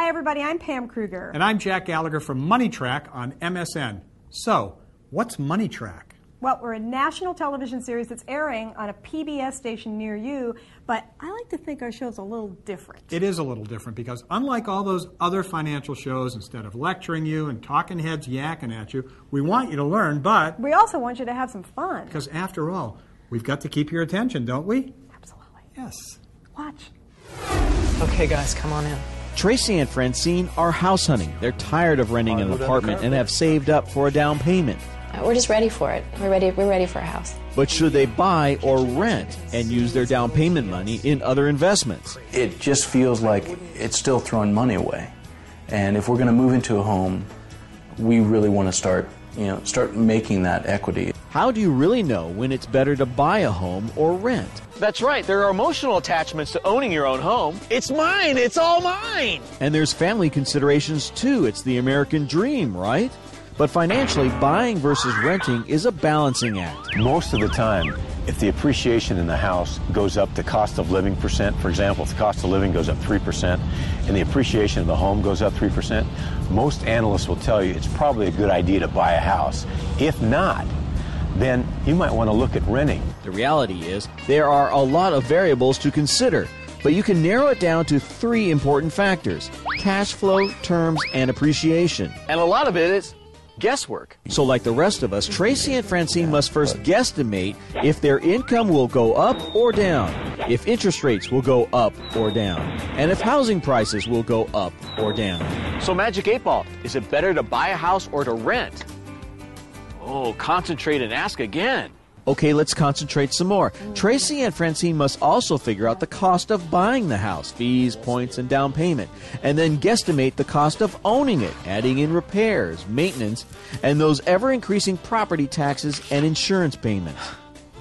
Hi everybody, I'm Pam Kruger. And I'm Jack Gallagher from Money Track on MSN. So, what's Money Track? Well, we're a national television series that's airing on a PBS station near you, but I like to think our show's a little different. It is a little different because unlike all those other financial shows, instead of lecturing you and talking heads yakking at you, we want you to learn, but we also want you to have some fun. Because after all, we've got to keep your attention, don't we? Absolutely. Yes. Watch. Okay, guys, come on in. Tracy and Francine are house hunting. They're tired of renting an apartment and have saved up for a down payment. We're just ready for it. We're ready for a house. But should they buy or rent and use their down payment money in other investments? It just feels like it's still throwing money away. And if we're going to move into a home, we really want to start making that equity. How do you really know when it's better to buy a home or rent? That's right. There are emotional attachments to owning your own home. It's mine. It's all mine. And there's family considerations too. It's the American dream, right? But financially, buying versus renting is a balancing act. Most of the time, if the appreciation in the house goes up the cost of living percent, for example, if the cost of living goes up 3% and the appreciation of the home goes up 3%, most analysts will tell you it's probably a good idea to buy a house. If not, then you might want to look at renting. The reality is there are a lot of variables to consider, but you can narrow it down to 3 important factors: cash flow, terms, and appreciation. And a lot of it is guesswork. So like the rest of us, Tracy and Francine must first guesstimate if their income will go up or down, if interest rates will go up or down, and if housing prices will go up or down. So Magic 8 Ball, is it better to buy a house or to rent? Oh, concentrate and ask again. Okay, let's concentrate some more. Tracy and Francine must also figure out the cost of buying the house, fees, points, and down payment, and then guesstimate the cost of owning it, adding in repairs, maintenance, and those ever-increasing property taxes and insurance payments.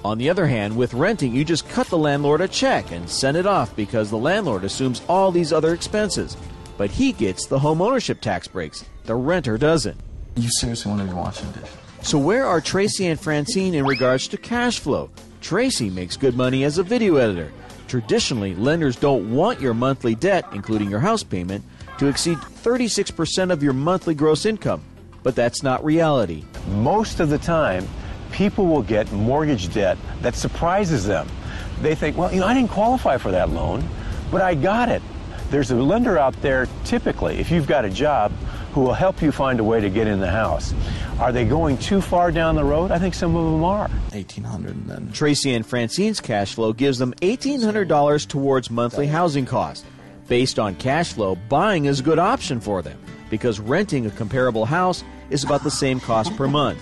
On the other hand, with renting, you just cut the landlord a check and send it off because the landlord assumes all these other expenses. But he gets the home ownership tax breaks. The renter doesn't. You seriously want to be watching this? So where are Tracy and Francine in regards to cash flow? Tracy makes good money as a video editor. Traditionally, lenders don't want your monthly debt, including your house payment, to exceed 36% of your monthly gross income. But that's not reality. Most of the time, people will get mortgage debt that surprises them. They think, well, I didn't qualify for that loan, but I got it. There's a lender out there, typically, if you've got a job, who will help you find a way to get in the house. Are they going too far down the road? I think some of them are. $1,800 then. Tracy and Francine's cash flow gives them $1,800 towards monthly housing costs. Based on cash flow, buying is a good option for them because renting a comparable house is about the same cost per month.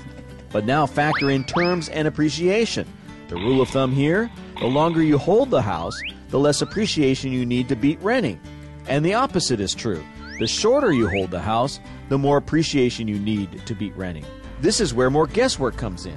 But now factor in terms and appreciation. The rule of thumb here, the longer you hold the house, the less appreciation you need to beat renting. And the opposite is true. The shorter you hold the house, the more appreciation you need to beat renting. This is where more guesswork comes in.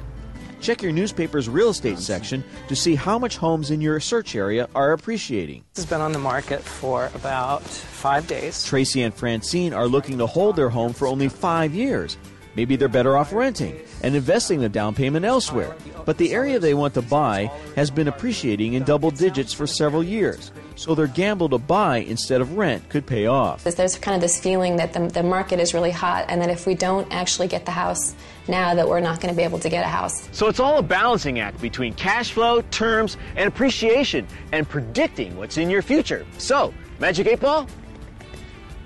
Check your newspaper's real estate section to see how much homes in your search area are appreciating. This has been on the market for about 5 days. Tracy and Francine are looking to hold their home for only 5 years. Maybe they're better off renting and investing the down payment elsewhere. But the area they want to buy has been appreciating in double digits for several years. So their gamble to buy instead of rent could pay off. There's kind of this feeling that the market is really hot and that if we don't actually get the house now that we're not going to be able to get a house. So it's all a balancing act between cash flow, terms, and appreciation and predicting what's in your future. So, Magic 8 Ball,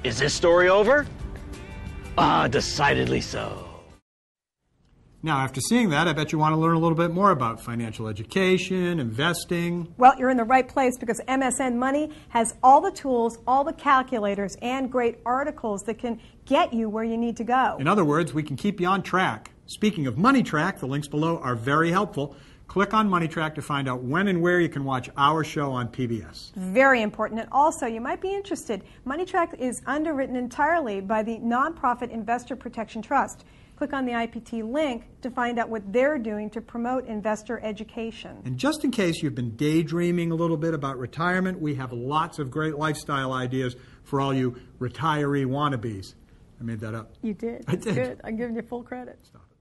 is this story over? Decidedly so. Now, after seeing that, I bet you want to learn a little bit more about financial education, investing. Well, you're in the right place because MSN Money has all the tools, all the calculators, and great articles that can get you where you need to go. In other words, we can keep you on track. Speaking of Money Track, the links below are very helpful. Click on Money Track to find out when and where you can watch our show on PBS. Very important. And also, you might be interested, Money Track is underwritten entirely by the nonprofit Investor Protection Trust. Click on the IPT link to find out what they're doing to promote investor education. And just in case you've been daydreaming a little bit about retirement, we have lots of great lifestyle ideas for all you retiree wannabes. I made that up. You did. I did. Good. I'm giving you full credit. Stop it.